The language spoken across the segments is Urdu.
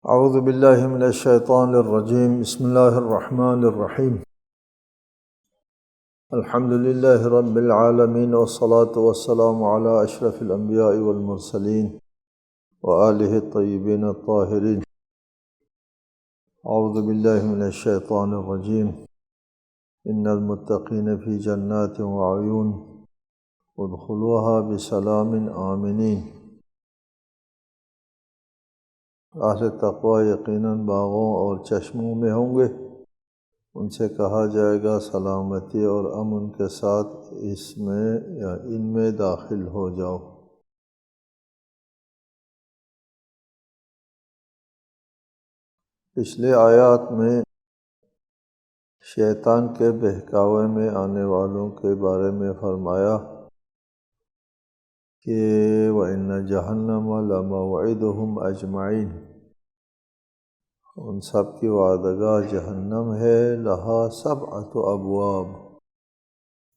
اعوذ باللہ من الشیطان الرجیم بسم اللہ الرحمن الرحیم الحمد للہ رب العالمین والصلاة والسلام علی اشرف الانبیاء والمرسلین وآلہ الطیبین الطاہرین۔ اعوذ باللہ من الشیطان الرجیم ان المتقین فی جنات وعیون ادخلوها بسلام آمنین۔ اہل تقوی یقیناً باغوں اور چشموں میں ہوں گے، ان سے کہا جائے گا سلامتی اور امن کے ساتھ اس میں یا ان میں داخل ہو جاؤ۔ پچھلے آیات میں شیطان کے بہکاوے میں آنے والوں کے بارے میں فرمایا کہ وَإِنَّ جَهَنَّمَ لَمَوْعِدُهُمْ أَجْمَعِينَ، ان سب کی وعدگاہ جہنم ہے، لہا سبعۃ ابواب،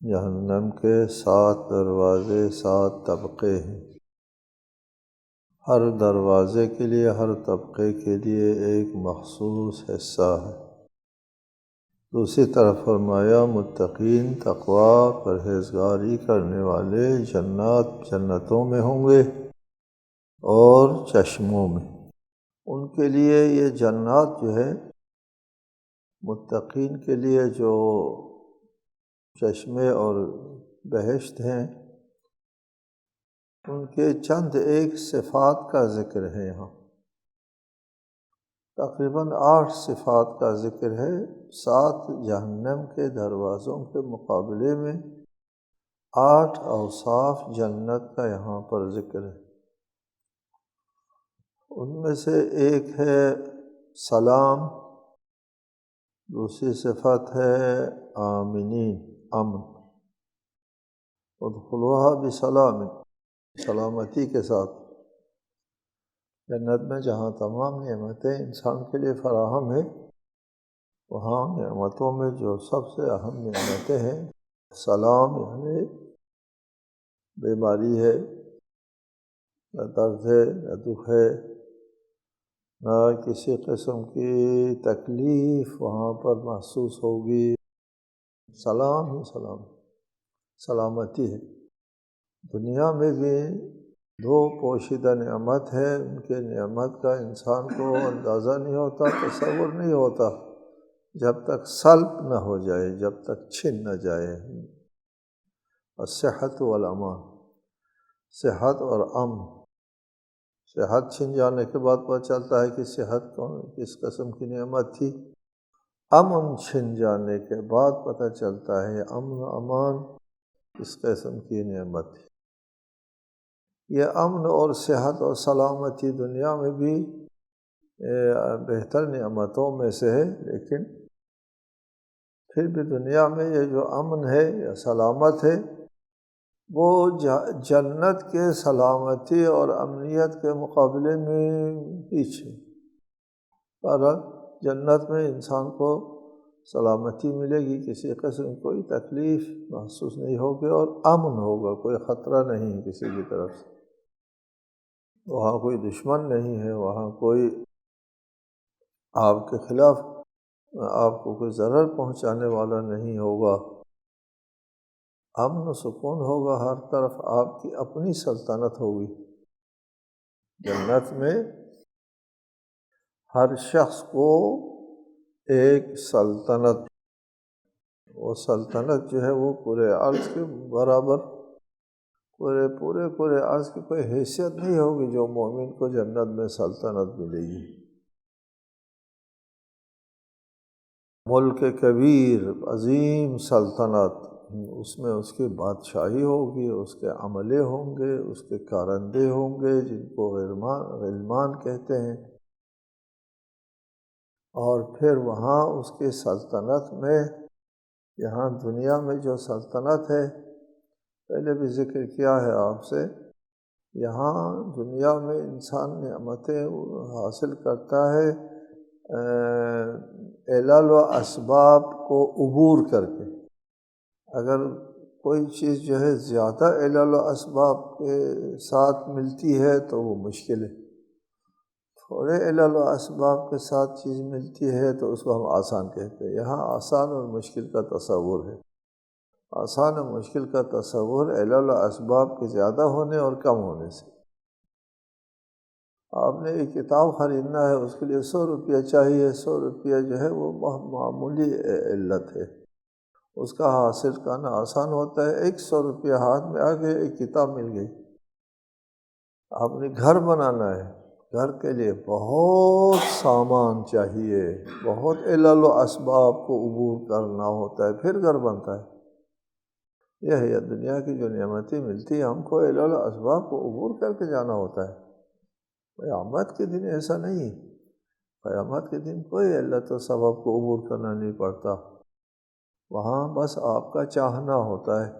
جہنم کے 7 دروازے، 7 طبقے ہیں، ہر دروازے کے لیے، ہر طبقے کے لیے ایک مخصوص حصہ ہے۔ دوسری طرف فرمایا متقین، تقوی پرہیزگاری کرنے والے جنتوں میں ہوں گے اور چشموں میں۔ ان کے لیے یہ جنات جو ہے، متقین کے لیے جو چشمے اور بہشت ہیں، ان کے چند ایک صفات کا ذکر ہے یہاں، تقریباً 8 صفات کا ذکر ہے۔ 7 جہنم کے دروازوں کے مقابلے میں 8 اوصاف جنت کا یہاں پر ذکر ہے۔ ان میں سے ایک ہے سلام، دوسری صفت ہے آمنین، امن، ادخلوها بسلام، سلامتی کے ساتھ۔ جنت میں جہاں تمام نعمتیں انسان کے لیے فراہم ہیں، وہاں نعمتوں میں جو سب سے اہم نعمتیں ہیں، سلام، یعنی بیماری ہے، نہ درد ہے، نہ دکھ ہے، نہ کسی قسم کی تکلیف وہاں پر محسوس ہوگی، سلام ہی سلام، سلامتی ہے۔ دنیا میں بھی 2 پوشیدہ نعمت ہے، ان کے نعمت کا انسان کو اندازہ نہیں ہوتا، تصور نہیں ہوتا، جب تک سلب نہ ہو جائے، جب تک چھن نہ جائے۔ الصحت والامان، صحت اور امن۔ صحت چھن جانے کے بعد پتہ چلتا ہے کہ صحت کس قسم کی نعمت تھی، امن چھن جانے کے بعد پتہ چلتا ہے امن و امان کس قسم کی نعمت تھی۔ یہ امن اور صحت اور سلامتی دنیا میں بھی بہتر نعمتوں میں سے ہے، لیکن پھر بھی دنیا میں یہ جو امن ہے یا سلامت ہے، وہ جنت کے سلامتی اور امنیت کے مقابلے میں پیچھے۔ اور جنت میں انسان کو سلامتی ملے گی، کسی قسم کوئی تکلیف محسوس نہیں ہوگی، اور امن ہوگا، کوئی خطرہ نہیں کسی کی طرف سے، وہاں کوئی دشمن نہیں ہے، وہاں کوئی آپ کے خلاف آپ کو کوئی ضرر پہنچانے والا نہیں ہوگا، امن و سکون ہوگا، ہر طرف آپ کی اپنی سلطنت ہوگی۔ جنت میں ہر شخص کو ایک سلطنت، وہ سلطنت جو ہے وہ پورے عرض کے برابر، پورے عرض کی کوئی حیثیت نہیں ہوگی جو مومن کو جنت میں سلطنت ملے گی۔ ملک کبیر، عظیم سلطنت، اس میں اس کی بادشاہی ہوگی، اس کے عملے ہوں گے، اس کے کارندے ہوں گے جن کو غلمان کہتے ہیں، اور پھر وہاں اس کی سلطنت میں، یہاں دنیا میں جو سلطنت ہے، پہلے بھی ذکر کیا ہے آپ سے، یہاں دنیا میں انسان نعمتیں حاصل کرتا ہے علل و اسباب کو عبور کر کے۔ اگر کوئی چیز جو ہے زیادہ علل و اسباب کے ساتھ ملتی ہے تو وہ مشکل ہے، تھوڑے علل و اسباب کے ساتھ چیز ملتی ہے تو اس کو ہم آسان کہتے ہیں۔ یہاں آسان اور مشکل کا تصور ہے۔ آسان اور مشکل کا تصور علل و اسباب کے زیادہ ہونے اور کم ہونے سے۔ آپ نے ایک کتاب خریدنا ہے، اس کے لیے 100 روپیہ چاہیے، 100 روپیہ جو ہے وہ بہت معمولی علت ہے، اس کا حاصل کرنا آسان ہوتا ہے۔ 100 روپیہ ہاتھ میں آ گئے، ایک کتاب مل گئی۔ آپ نے گھر بنانا ہے، گھر کے لیے بہت سامان چاہیے، بہت علل و اسباب کو عبور کرنا ہوتا ہے، پھر گھر بنتا ہے۔ یہ ہے دنیا کی جو نعمتیں ملتی ہیں ہم کو، علل و اسباب کو عبور کر کے جانا ہوتا ہے۔ قیامت کے دن ایسا نہیں، قیامت کے دن کوئی علت و سبب کو عبور کرنا نہیں پڑتا، وہاں بس آپ کا چاہنا ہوتا ہے،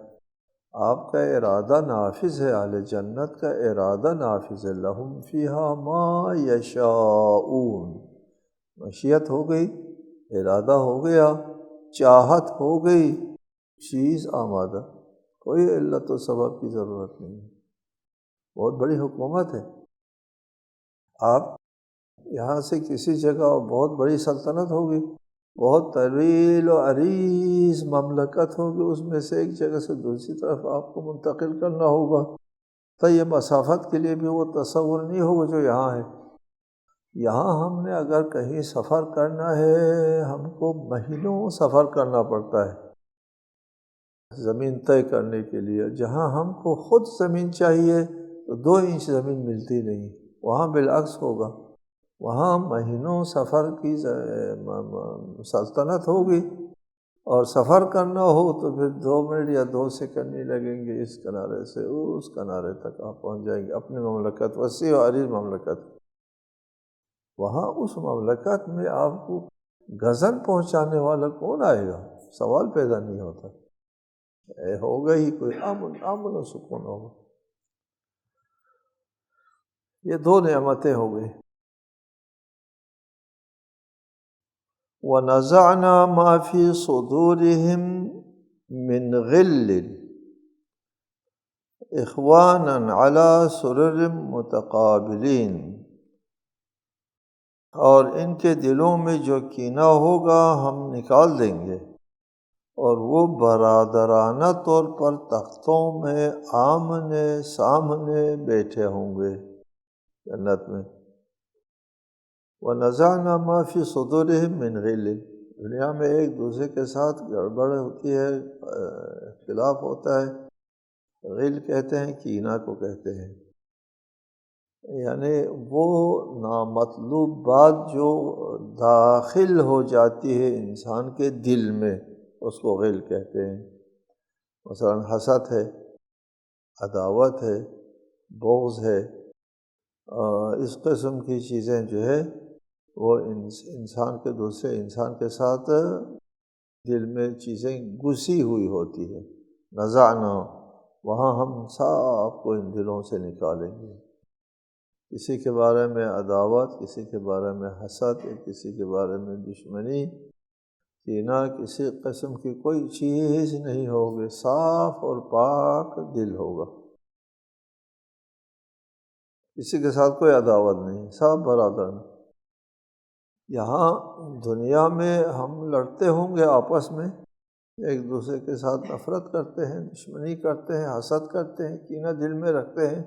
آپ کا ارادہ نافذ ہے۔ اہل جنت کا ارادہ نافذ ہے، لہم فیہا ما یشاؤون، مشیت ہو گئی، ارادہ ہو گیا، چاہت ہو گئی، چیز آمادہ، کوئی علت و سبب کی ضرورت نہیں۔ بہت بڑی حکومت ہے، آپ یہاں سے کسی جگہ بہت بڑی سلطنت ہوگی، بہت طویل و عریض مملکت ہوگی، اس میں سے ایک جگہ سے دوسری طرف آپ کو منتقل کرنا ہوگا، تو یہ مسافت کے لیے بھی وہ تصور نہیں ہوگا جو یہاں ہے۔ یہاں ہم نے اگر کہیں سفر کرنا ہے، ہم کو مہینوں سفر کرنا پڑتا ہے زمین طے کرنے کے لیے۔ جہاں ہم کو خود زمین چاہیے تو 2 انچ زمین ملتی نہیں، وہاں بالعکس ہوگا، وہاں مہینوں سفر کی سلطنت ہوگی، اور سفر کرنا ہو تو پھر 2 منٹ یا 2 سیکنڈ نہیں لگیں گے، اس کنارے سے اس کنارے تک آپ پہنچ جائیں گے اپنی مملکت، وسیع و عریض مملکت۔ وہاں اس مملکت میں آپ کو غزل پہنچانے والا کون آئے گا؟ سوال پیدا نہیں ہوتا، ہوگا ہی کوئی امن و سکون ہوگا۔ یہ 2 نعمتیں ہو گئی۔ وَنَزَعْنَا مَا فِي صُدُورِهِم مِّن غِلٍّ إِخْوَانًا عَلَى سُرُرٍ مُتَقَابِلِينَ، اور ان کے دلوں میں جو کینہ ہوگا ہم نکال دیں گے، اور وہ برادرانہ طور پر تختوں میں آمنے سامنے بیٹھے ہوں گے جنت میں۔ وَنَزَعْنَا مَا فِي صُدُورِهِم مِّن غِلٍّ، دنیا میں ایک دوسرے کے ساتھ گڑبڑ ہوتی ہے، اختلاف ہوتا ہے، غل کہتے ہیں، کینہ کو کہتے ہیں، یعنی وہ نامطلوب بات جو داخل ہو جاتی ہے انسان کے دل میں، اس کو غل کہتے ہیں۔ مثلا حسد ہے، عداوت ہے، بغض ہے، اس قسم کی چیزیں جو ہے وہ انسان کے دوسرے انسان کے ساتھ دل میں چیزیں گھسی ہوئی ہوتی ہے۔ نزعنا، وہاں ہم سب کو ان دلوں سے نکالیں گے۔ کسی کے بارے میں عداوت، کسی کے بارے میں حسد، کسی کے بارے میں دشمنی، کینہ، کسی قسم کی کوئی چیز نہیں ہوگی، صاف اور پاک دل ہوگا، کسی کے ساتھ کوئی عداوت نہیں، سب برادر ہیں۔ یہاں دنیا میں ہم لڑتے ہوں گے آپس میں، ایک دوسرے کے ساتھ نفرت کرتے ہیں، دشمنی کرتے ہیں، حسد کرتے ہیں، کینہ دل میں رکھتے ہیں،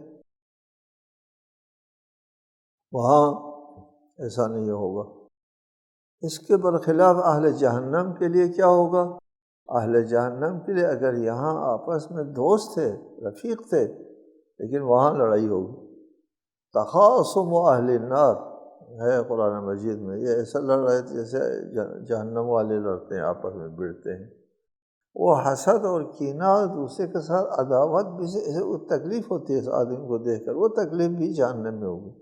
وہاں ایسا نہیں ہوگا۔ اس کے برخلاف اہل جہنم کے لیے کیا ہوگا؟ اہل جہنم کے لیے اگر یہاں آپس میں دوست تھے، رفیق تھے، لیکن وہاں لڑائی ہوگی۔ تخاصم اہل النار ہے قرآن مجید میں، یہ ایسا لڑ رہے تھے جیسے جہنم والے لڑتے ہیں، آپس میں بھڑتے ہیں۔ وہ حسد اور کینہ، دوسرے کے ساتھ عداوت بھی سے وہ تکلیف ہوتی ہے اس آدمی کو دیکھ کر، وہ تکلیف بھی جہنم میں ہوگی۔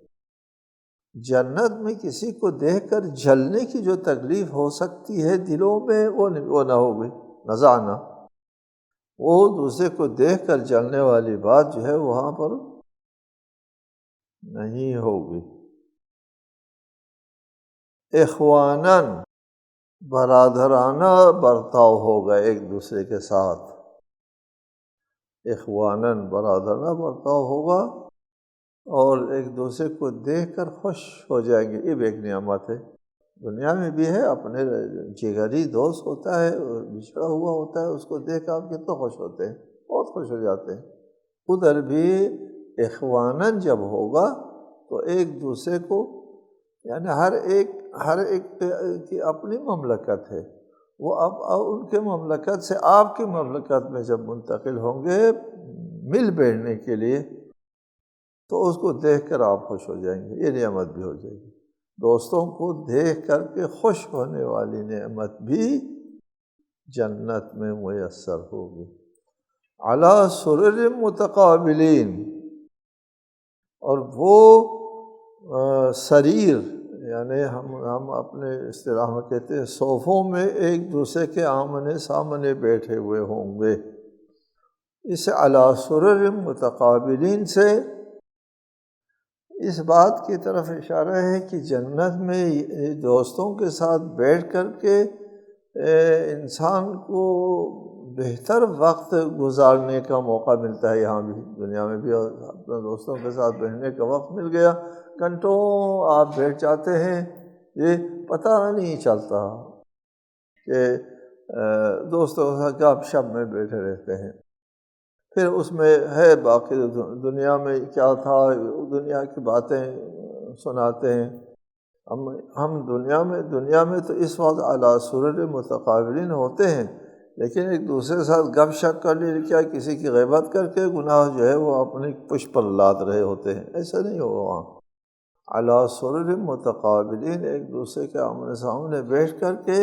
جنت میں کسی کو دیکھ کر جلنے کی جو تکلیف ہو سکتی ہے دلوں میں، وہ نہ ہوگی۔ نزعنا، وہ دوسرے کو دیکھ کر جلنے والی بات جو ہے وہاں پر نہیں ہوگی۔ اخواناً، برادرانہ برتاؤ ہوگا ایک دوسرے کے ساتھ، اخواناً برادرانہ برتاؤ ہوگا، اور ایک دوسرے کو دیکھ کر خوش ہو جائیں گے، یہ بھی ایک نعمت ہے۔ دنیا میں بھی ہے، اپنے جگری دوست ہوتا ہے، بچھڑا ہوا ہوتا ہے، اس کو دیکھ آپ کتنا خوش ہوتے ہیں، بہت خوش ہو جاتے ہیں۔ ادھر بھی اخواناً جب ہوگا تو ایک دوسرے کو، یعنی ہر ایک کی اپنی مملکت ہے، وہ اب ان کے مملکت سے آپ کی مملکت میں جب منتقل ہوں گے مل بیٹھنے کے لیے، تو اس کو دیکھ کر آپ خوش ہو جائیں گے، یہ نعمت بھی ہو جائے گی۔ دوستوں کو دیکھ کر کے خوش ہونے والی نعمت بھی جنت میں میسر ہوگی۔ علی سرر متقابلین، اور وہ سریر، یعنی ہم اپنے اصطلاح میں کہتے ہیں صوفوں میں ایک دوسرے کے آمنے سامنے بیٹھے ہوئے ہوں گے۔ اس علی سرر متقابلین سے اس بات کی طرف اشارہ ہے کہ جنت میں دوستوں کے ساتھ بیٹھ کر کے انسان کو بہتر وقت گزارنے کا موقع ملتا ہے۔ یہاں بھی دنیا میں بھی اپنے دوستوں کے ساتھ بیٹھنے کا وقت مل گیا، گھنٹوں آپ بیٹھ جاتے ہیں، یہ پتہ نہیں چلتا کہ دوستوں کے ساتھ گپ شپ میں بیٹھے رہتے ہیں۔ پھر اس میں ہے باقی دنیا میں کیا تھا، دنیا کی باتیں سناتے ہیں۔ ہم دنیا میں تو اس وقت علی سرر متقابلین ہوتے ہیں، لیکن ایک دوسرے کے ساتھ گپ شپ کر لی، کیا کسی کی غیبت کر کے گناہ جو ہے وہ اپنی پشت پر لاد رہے ہوتے ہیں، ایسا نہیں ہوگا وہاں۔ علی سرر متقابلین، ایک دوسرے کے آمنے سامنے بیٹھ کر کے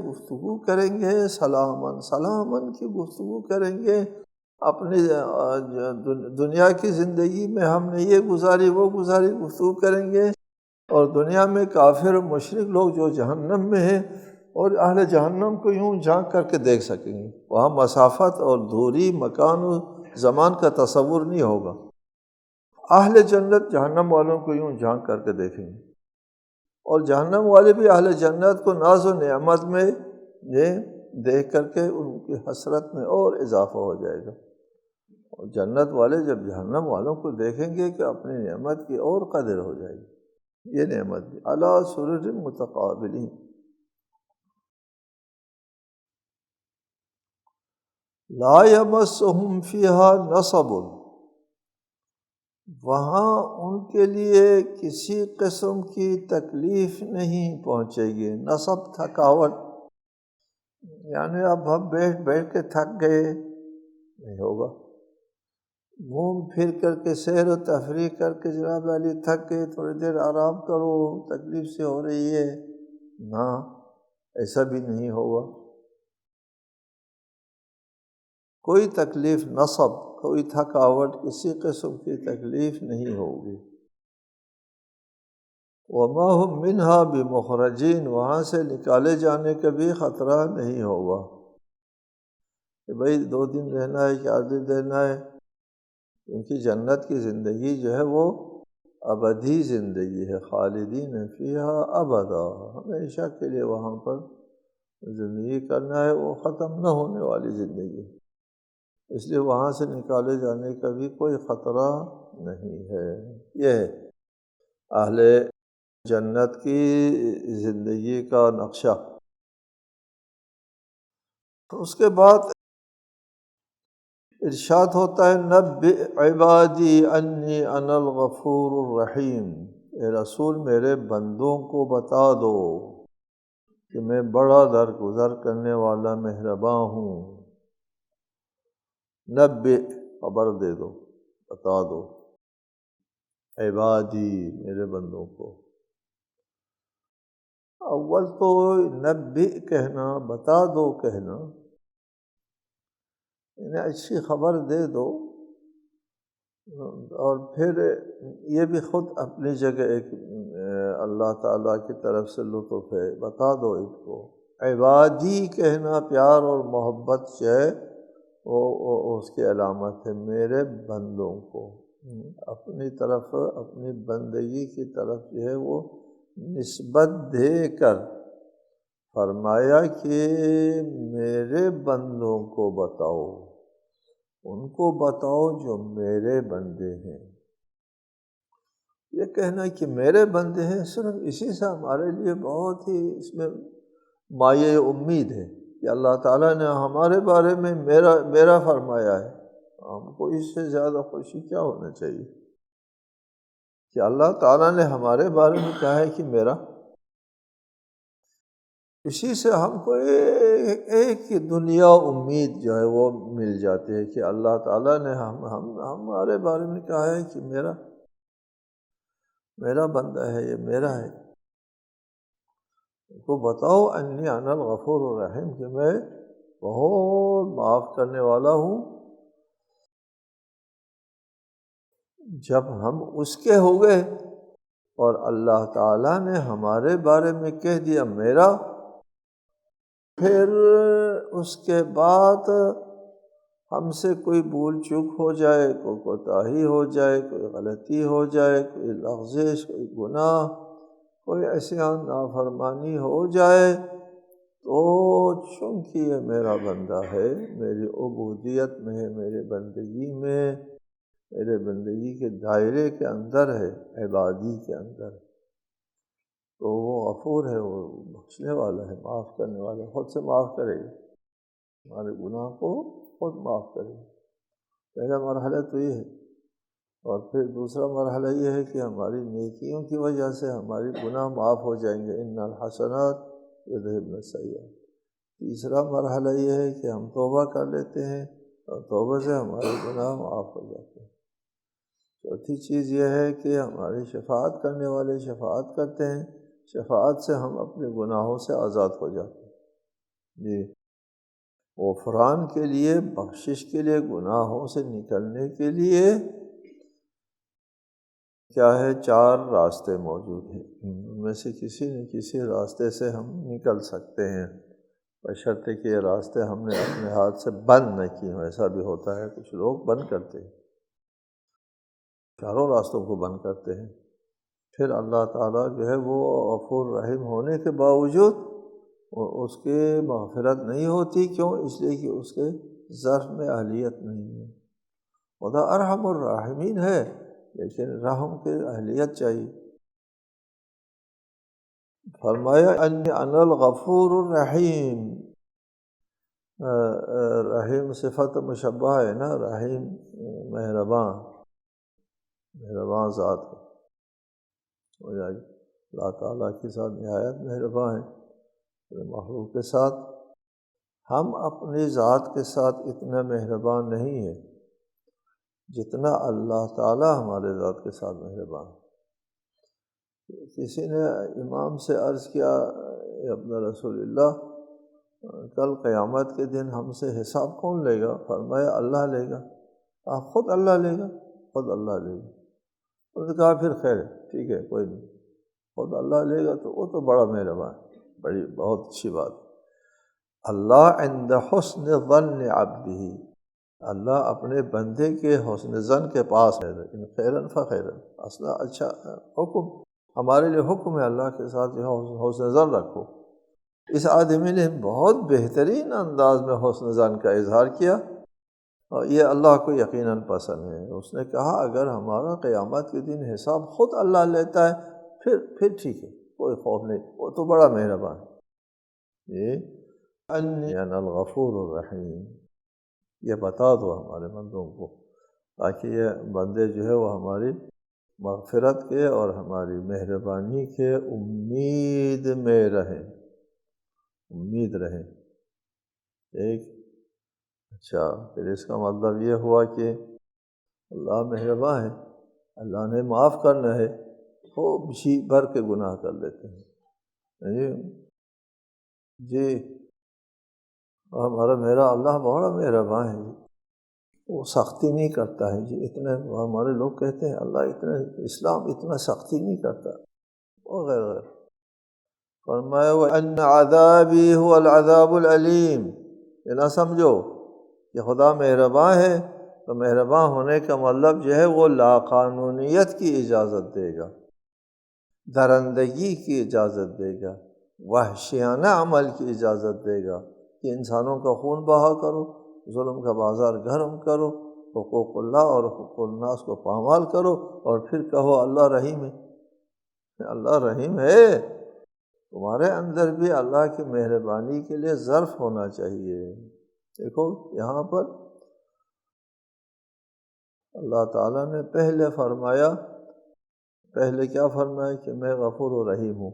گفتگو کریں گے، سلامن کی گفتگو کریں گے۔ اپنی دنیا کی زندگی میں ہم نے یہ گزاری وہ گزاری گفتگو کریں گے، اور دنیا میں کافر و مشرک لوگ جو جہنم میں ہیں اور اہل جہنم کو یوں جھانک کر کے دیکھ سکیں گے۔ وہاں مسافت اور دوری، مکان و زمان کا تصور نہیں ہوگا۔ اہل جنت جہنم والوں کو یوں جھانک کر کے دیکھیں گے، اور جہنم والے بھی اہل جنت کو ناز و نعمت میں یہ دیکھ کر کے ان کی حسرت میں اور اضافہ ہو جائے گا۔ اور جنت والے جب جہنم والوں کو دیکھیں گے کہ اپنی نعمت کی اور قدر ہو جائے گی، یہ نعمت بھی علی سرر متقابلین۔ لا یمسہم فیہا نصب، وہاں ان کے لیے کسی قسم کی تکلیف نہیں پہنچے گی۔ نصب تھکاوٹ، یعنی اب ہم بیٹھ کے تھک گئے نہیں ہوگا، گھوم پھر کر کے سیر و تفریح کر کے جناب علی تھک گئے، تھوڑی دیر آرام کرو، تکلیف سے ہو رہی ہے، نہ ایسا بھی نہیں ہوگا۔ کوئی تکلیف، نصب، کوئی تھکاوٹ، کسی قسم کی تکلیف نہیں ہوگی۔ وما هم منها بمخرجین، وہاں سے نکالے جانے کا بھی خطرہ نہیں ہوگا کہ بھئی 2 دن رہنا ہے، 4 دن رہنا ہے، کیونکہ جنت کی زندگی جو ہے وہ ابدی زندگی ہے، خالدین فیہا ابدا، ہمیشہ کے لیے وہاں پر زندگی کرنا ہے، وہ ختم نہ ہونے والی زندگی ہے، اس لیے وہاں سے نکالے جانے کا بھی کوئی خطرہ نہیں ہے۔ یہ ہے اہل جنت کی زندگی کا نقشہ۔ تو اس کے بعد ارشاد ہوتا ہے نبئ عبادی انی انا الغفور الرحیم، اے رسول میرے بندوں کو بتا دو کہ میں بڑا درگزر کرنے والا مہرباں ہوں۔ نبئ، خبر دے دو، بتا دو، عبادی، میرے بندوں کو۔ اول تو نبئ کہنا، بتا دو کہنا، انہیں اچھی خبر دے دو، اور پھر یہ بھی خود اپنی جگہ ایک اللہ تعالیٰ کی طرف سے لطف ہے، بتا دو ان کو۔ عبادی کہنا پیار اور محبت جو ہے وہ اس کی علامت ہے، میرے بندوں کو، اپنی طرف، اپنی بندگی کی طرف جو ہے وہ نسبت دے کر فرمایا کہ میرے بندوں کو بتاؤ، ان کو بتاؤ جو میرے بندے ہیں۔ یہ کہنا کہ میرے بندے ہیں، صرف اسی سے ہمارے لیے بہت ہی اس میں مایہ امید ہے کہ اللہ تعالیٰ نے ہمارے بارے میں میرا فرمایا ہے۔ ہم کو اس سے زیادہ خوشی کیا ہونا چاہیے کہ اللہ تعالیٰ نے ہمارے بارے میں کہا ہے کہ میرا۔ اسی سے ہم کو ایک دنیا امید جو ہے وہ مل جاتی ہے کہ اللہ تعالیٰ نے ہمارے بارے میں کہا ہے کہ میرا بندہ ہے، یہ میرا ہے۔ کو بتاؤ انی انا الغفور الرحیم کہ میں بہت معاف کرنے والا ہوں۔ جب ہم اس کے ہو گئے اور اللہ تعالیٰ نے ہمارے بارے میں کہہ دیا میرا، پھر اس کے بعد ہم سے کوئی بھول چوک ہو جائے، کوئی کوتاہی ہو جائے، کوئی غلطی ہو جائے، کوئی لغزش، کوئی گناہ، کوئی عصیان نافرمانی ہو جائے، تو چونکہ یہ میرا بندہ ہے، میری عبودیت میں ہے، میرے بندگی میں، میرے بندگی کے دائرے کے اندر ہے، عبادی کے اندر ہے، تو وہ غفور ہے، وہ بخشنے والا ہے، معاف کرنے والا ہے، خود سے معاف کرے گا، ہمارے گناہ کو خود معاف کرے گا۔ پہلا مرحلہ تو یہ ہے، اور پھر دوسرا مرحلہ یہ ہے کہ ہماری نیکیوں کی وجہ سے ہماری گناہ معاف ہو جائیں گے، ان الحسنات یذہبن السیئات۔ تیسرا مرحلہ یہ ہے کہ ہم توبہ کر لیتے ہیں اور توبہ سے ہمارے گناہ معاف ہو جاتے ہیں۔ چوتھی چیز یہ ہے کہ ہماری شفاعت کرنے والے شفاعت کرتے ہیں، شفاعت سے ہم اپنے گناہوں سے آزاد ہو جاتے ہیں۔ جی، غفران کے لیے، بخشش کے لیے، گناہوں سے نکلنے کے لیے کیا ہے، 4 راستے موجود ہیں، ان میں سے کسی نہ کسی راستے سے ہم نکل سکتے ہیں، بشرطے کہ یہ راستے ہم نے اپنے ہاتھ سے بند نہ کیے ہوں۔ ایسا بھی ہوتا ہے کچھ لوگ بند کرتے ہیں، چاروں راستوں کو بند کرتے ہیں، پھر اللہ تعالیٰ جو ہے وہ غفور رحیم ہونے کے باوجود اس کی مغفرت نہیں ہوتی۔ کیوں؟ اس لیے کہ اس کے ظرف میں اہلیت نہیں ہے۔ خدا ارحم الراحمین ہے، لیکن رحم کی اہلیت چاہیے۔ فرمایا انی انا الغفور الرحیم، رحیم صفت مشبہ ہے نا، رحیم مہربان ذات ہے، اللہ تعالیٰ کے ساتھ نہایت مہربان ہے مخلوق کے ساتھ۔ ہم اپنی ذات کے ساتھ اتنا مہربان نہیں ہیں جتنا اللہ تعالیٰ ہمارے ذات کے ساتھ مہربان ہے۔ کسی نے امام سے عرض کیا، ابن رسول اللہ، کل قیامت کے دن ہم سے حساب کون لے گا؟ فرمایا اللہ لے گا۔ خود اللہ لے گا، خود اللہ لے گا۔ انہوں نے کہا پھر خیر ہے، ٹھیک ہے، کوئی نہیں، خود اللہ لے گا تو وہ تو بڑا مہربان، بہت اچھی بات۔ اللہ عند حسن ظن عبدہ، اللہ اپنے بندے کے حسن ظن کے پاس ہے، لیکن خیرن فخیرن، اصلا اچھا حکم، ہمارے لیے حکم ہے اللہ کے ساتھ جو حسن ظن رکھو۔ اس آدمی نے بہت بہترین انداز میں حسن ظن کا اظہار کیا، اور یہ اللہ کو یقیناً پسند ہے۔ اس نے کہا اگر ہمارا قیامت کے دن حساب خود اللہ لیتا ہے پھر ٹھیک ہے، کوئی خوف نہیں، وہ تو بڑا مہربان ہے۔ انی انا الغفور الرحیم، یہ بتا دو ہمارے بندوں کو، تاکہ یہ بندے جو ہے وہ ہماری مغفرت کے اور ہماری مہربانی کے امید میں رہیں، امید رہیں۔ ایک اچھا، پھر اس کا مطلب یہ ہوا کہ اللہ مہربان ہے، اللہ نے معاف کرنا ہے، خوب جی بھر کے گناہ کر لیتے ہیں جی، میرا اللہ بڑا مہربان ہے جی، وہ سختی نہیں کرتا ہے جی، اتنے ہمارے لوگ کہتے ہیں اللہ اتنا، اسلام اتنا سختی نہیں کرتا وغیرہ۔ فرمایا وَأَنَّ عَذَابِي هُوَ الْعَذَابُ الْأَلِيمُ، یہ نہ سمجھو کہ خدا مہربان ہے تو مہربان ہونے کا مطلب جو ہے وہ لاقانونیت کی اجازت دے گا، درندگی کی اجازت دے گا، وحشیانہ عمل کی اجازت دے گا کہ انسانوں کا خون بہا کرو، ظلم کا بازار گرم کرو، حقوق اللہ اور حقوق الناس کو پامال کرو، اور پھر کہو اللہ رحیم ہے۔ اللہ رحیم ہے، تمہارے اندر بھی اللہ کی مہربانی کے لیے ظرف ہونا چاہیے۔ دیکھو یہاں پر اللہ تعالیٰ نے پہلے فرمایا، پہلے کیا فرمایا کہ میں غفور و رحیم ہوں،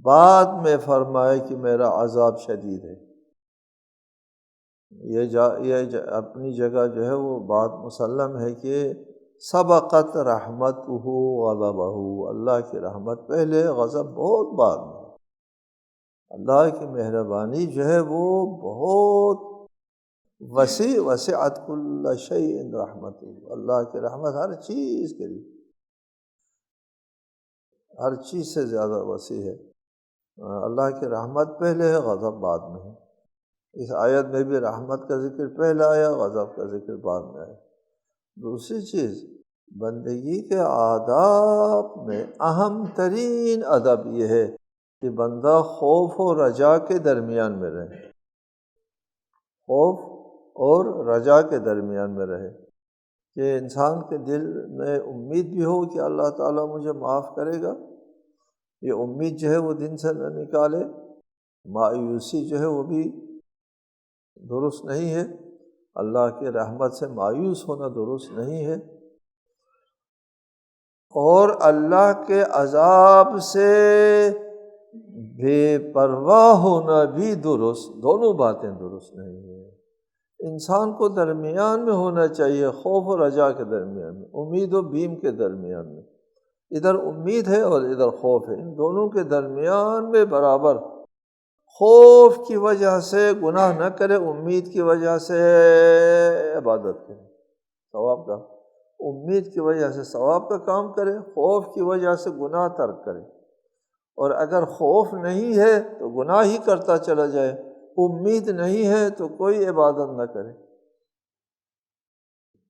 بعد میں فرمایا کہ میرا عذاب شدید ہے۔ یہ اپنی جگہ جو ہے وہ بات مسلم ہے کہ سبقت رحمتہ غضبہ، اللہ کی رحمت پہلے، غضب بہت بعد میں۔ اللہ کی مہربانی جو ہے وہ بہت وسعت کل شیء رحمتہ، اللہ کی رحمت ہر چیز کے لیے، ہر چیز سے زیادہ وسیع ہے۔ اللہ کی رحمت پہلے ہے، غضب بعد میں ہے۔ اس آیت میں بھی رحمت کا ذکر پہلے آیا، غضب کا ذکر بعد میں آیا۔ دوسری چیز، بندگی کے آداب میں اہم ترین ادب یہ ہے کہ بندہ خوف و رجا کے درمیان میں رہے، خوف اور رجا کے درمیان میں رہے، کہ انسان کے دل میں امید بھی ہو کہ اللہ تعالیٰ مجھے معاف کرے گا، یہ امید جو ہے وہ دن سے نہ نکالے۔ مایوسی جو ہے وہ بھی درست نہیں ہے، اللہ کی رحمت سے مایوس ہونا درست نہیں ہے، اور اللہ کے عذاب سے بے پرواہ ہونا بھی درست، دونوں باتیں درست نہیں ہیں۔ انسان کو درمیان میں ہونا چاہیے، خوف و رجا کے درمیان میں، امید و بیم کے درمیان میں، ادھر امید ہے اور ادھر خوف ہے، ان دونوں کے درمیان میں برابر، خوف کی وجہ سے گناہ نہ کرے، امید کی وجہ سے عبادت کرے، ثواب کا، امید کی وجہ سے ثواب کا کام کرے، خوف کی وجہ سے گناہ ترک کرے، اور اگر خوف نہیں ہے تو گناہ ہی کرتا چلا جائے، امید نہیں ہے تو کوئی عبادت نہ کرے۔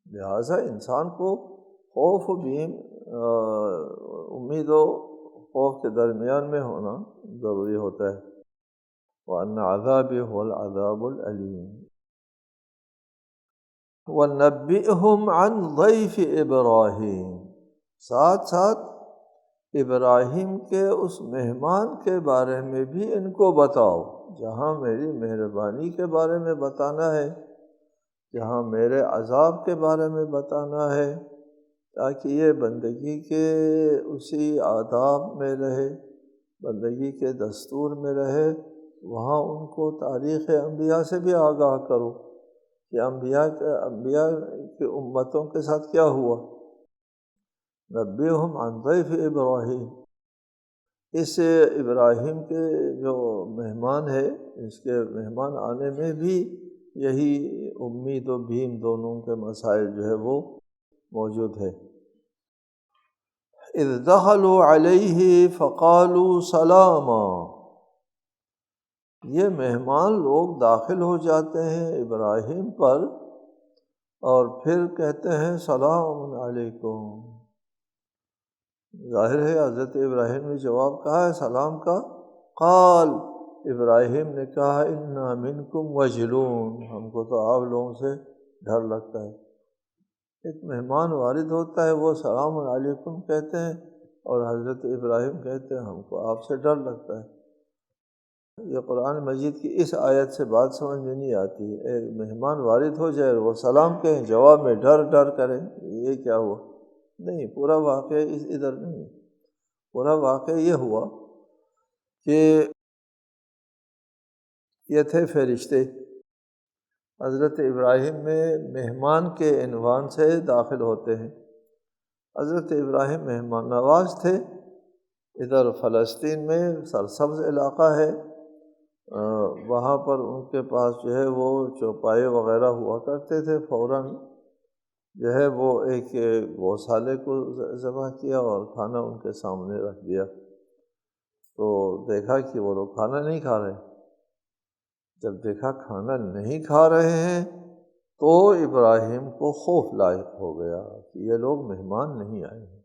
لہٰذا انسان کو خوف و بیم، امید و خوف کے درمیان میں ہونا ضروری ہوتا ہے۔ وَأَنَّ عَذَابِي هُوَ الْعَذَابُ الْأَلِيمُ وَنَبِّئْهُمْ عَنْ ضَيْفِ إِبْرَاهِيمَ، ساتھ ساتھ ابراہیم کے اس مہمان کے بارے میں بھی ان کو بتاؤ، جہاں میری مہربانی کے بارے میں بتانا ہے، جہاں میرے عذاب کے بارے میں بتانا ہے، تاکہ یہ بندگی کے اسی آداب میں رہے، بندگی کے دستور میں رہے، وہاں ان کو تاریخ انبیاء سے بھی آگاہ کرو کہ انبیاء کے امتوں کے ساتھ کیا ہوا۔ نبئہم عن ضیف ابراہیم، اس ابراہیم کے جو مہمان ہے، اس کے مہمان آنے میں بھی یہی امید و بھیم دونوں کے مسائل جو ہے وہ موجود ہے۔ اذ دخلوا علیہ فقالوا سلاما، یہ مہمان لوگ داخل ہو جاتے ہیں ابراہیم پر اور پھر کہتے ہیں سلام علیکم۔ ظاہر ہے حضرت ابراہیم نے جواب کہا ہے سلام کا، قال، ابراہیم نے کہا انا منکم وجلون، ہم کو تو آپ لوگوں سے ڈر لگتا ہے۔ ایک مہمان وارد ہوتا ہے، وہ سلام علیکم کہتے ہیں، اور حضرت ابراہیم کہتے ہیں ہم کو آپ سے ڈر لگتا ہے۔ یہ قرآن مجید کی اس آیت سے بات سمجھ میں نہیں آتی، ایک مہمان وارد ہو جائے اور وہ سلام کہیں، جواب میں ڈر ڈر کریں، یہ کیا ہوا؟ نہیں، پورا واقعہ ادھر نہیں، پورا واقعہ یہ ہوا کہ یہ تھے فرشتے، حضرت ابراہیم میں مہمان کے عنوان سے داخل ہوتے ہیں۔ حضرت ابراہیم مہمان نواز تھے، ادھر فلسطین میں سرسبز علاقہ ہے، وہاں پر ان کے پاس جو ہے وہ چوپائے وغیرہ ہوا کرتے تھے، فوراً جو ہے وہ ایک گوسالے کو ذبح کیا اور کھانا ان کے سامنے رکھ دیا، تو دیکھا کہ وہ لوگ کھانا نہیں کھا رہے۔ جب دیکھا کھانا نہیں کھا رہے ہیں تو ابراہیم کو خوف لاحق ہو گیا کہ یہ لوگ مہمان نہیں آئے ہیں،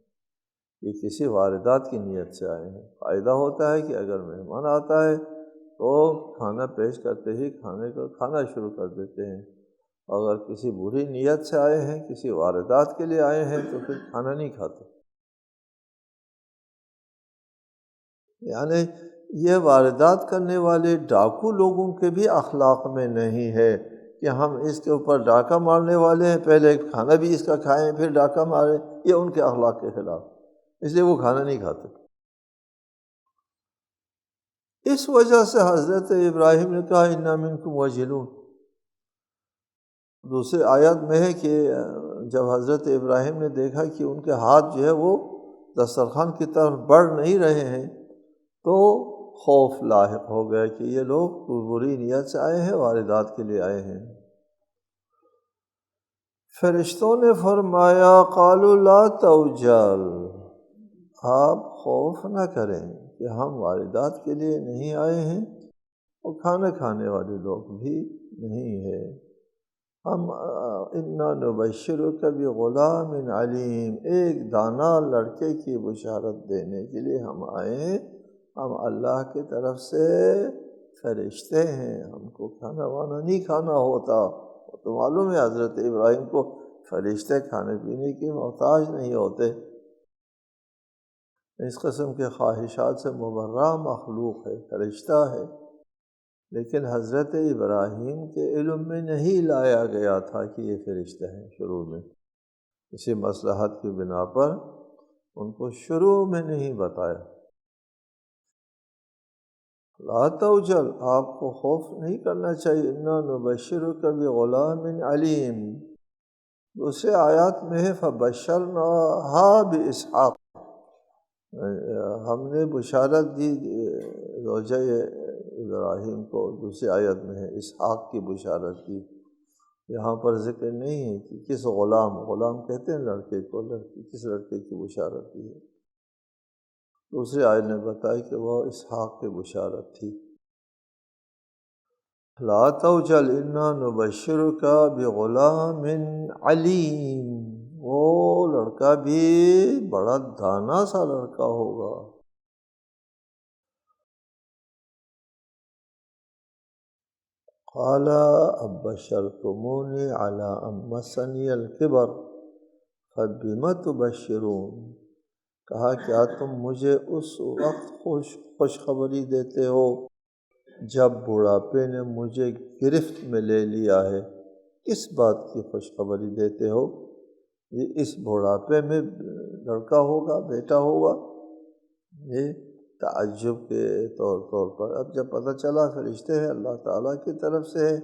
یہ کسی واردات کی نیت سے آئے ہیں۔ فائدہ ہوتا ہے کہ اگر مہمان آتا ہے تو کھانا پیش کرتے ہی کھانا شروع کر دیتے ہیں، اگر کسی بری نیت سے آئے ہیں، کسی واردات کے لیے آئے ہیں تو پھر کھانا نہیں کھاتے۔ یعنی یہ واردات کرنے والے ڈاکو لوگوں کے بھی اخلاق میں نہیں ہے کہ ہم اس کے اوپر ڈاکہ مارنے والے ہیں، پہلے کھانا بھی اس کا کھائیں پھر ڈاکہ ماریں، یہ ان کے اخلاق کے خلاف، اس لیے وہ کھانا نہیں کھاتے۔ اس وجہ سے حضرت ابراہیم نے کہا انا منکم وجلون۔ دوسری آیات میں ہے کہ جب حضرت ابراہیم نے دیکھا کہ ان کے ہاتھ جو ہے وہ دسترخوان کی طرف بڑھ نہیں رہے ہیں تو خوف لاحق ہو گیا کہ یہ لوگ بری نیت سے آئے ہیں، واردات کے لیے آئے ہیں۔ فرشتوں نے فرمایا قالوا لا توجل، آپ خوف نہ کریں کہ ہم واردات کے لیے نہیں آئے ہیں اور کھانا کھانے والے لوگ بھی نہیں ہیں، ہم انا نبشرک بغلام علیم، ایک دانا لڑکے کی بشارت دینے کے لیے ہم آئے ہیں، ہم اللہ کی طرف سے فرشتے ہیں، ہم کو کھانا وانا نہیں کھانا ہوتا۔ تو معلوم ہے حضرت ابراہیم کو فرشتے کھانے پینے کی محتاج نہیں ہوتے، اس قسم کے خواہشات سے مبرہ مخلوق ہے، فرشتہ ہے، لیکن حضرت ابراہیم کے علم میں نہیں لایا گیا تھا کہ یہ فرشتے ہیں شروع میں، کسی مصلحت کی بنا پر ان کو شروع میں نہیں بتایا۔ لا توجل، آپ کو خوف نہیں کرنا چاہیے، انا نبشرک بغلام علیم۔ دوسرے آیات میں ہے فبشرناہا باسحاق، ہم نے بشارت دی زوجہ ابراہیم کو، دوسری آیت میں ہے اسحاق کی بشارت دی۔ یہاں پر ذکر نہیں ہے کہ کس غلام کہتے ہیں لڑکے کو، لڑکی کس لڑکے کی بشارت دی ہے۔ دوسری آیت نے بتائی کہ وہ اسحاق کی بشارت تھی۔ لا توجل انا نبشرک بغلام علیم، وہ لڑکا بھی بڑا دانا سا لڑکا ہوگا۔ قال ابشرتمونی علی ان مسنی الکبر فبم تبشرون، کہا کیا تم مجھے اس وقت خوشخبری دیتے ہو جب بڑھاپے نے مجھے گرفت میں لے لیا ہے؟ کس بات کی خوشخبری دیتے ہو؟ یہ اس بڑھاپے میں لڑکا ہوگا، بیٹا ہوگا؟ یہ تعجب کے طور پر اب جب پتہ چلا فرشتے ہیں اللہ تعالیٰ کی طرف سے ہے،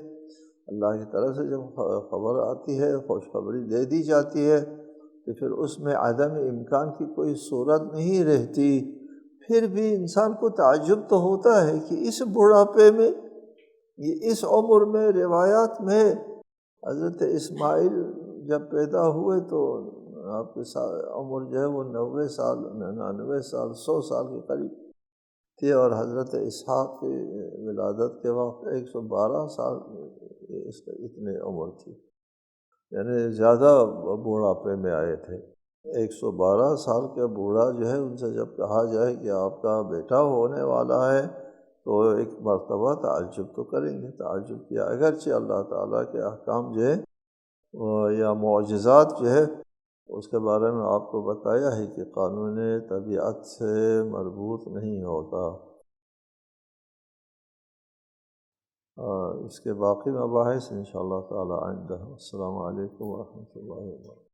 اللہ کی طرف سے جب خبر آتی ہے، خوشخبری دے دی جاتی ہے تو پھر اس میں عدم امکان کی کوئی صورت نہیں رہتی۔ پھر بھی انسان کو تعجب تو ہوتا ہے کہ اس بڑھاپے میں، یہ اس عمر میں، روایات میں حضرت اسماعیل جب پیدا ہوئے تو آپ کی عمر جو ہے وہ 90 سال 99 سال 100 سال کے قریب تھی، اور حضرت اسحاق کی ولادت کے وقت 112 سال اتنے عمر تھی، یعنی زیادہ بوڑھاپے میں آئے تھے۔ 112 سال کا بوڑھا جو ہے ان سے جب کہا جائے کہ آپ کا بیٹا ہونے والا ہے تو ایک مرتبہ تعجب تو کریں گے۔ تعجب کیا، اگرچہ اللہ تعالیٰ کے احکام جو ہے یا معجزات جو ہے اس کے بارے میں آپ کو بتایا ہے کہ قانون طبیعت سے مربوط نہیں ہوتا۔ اس کے باقی مباحث انشاءاللہ تعالی آئندہ۔ السلام علیکم ورحمۃ اللہ وبرکاتہ۔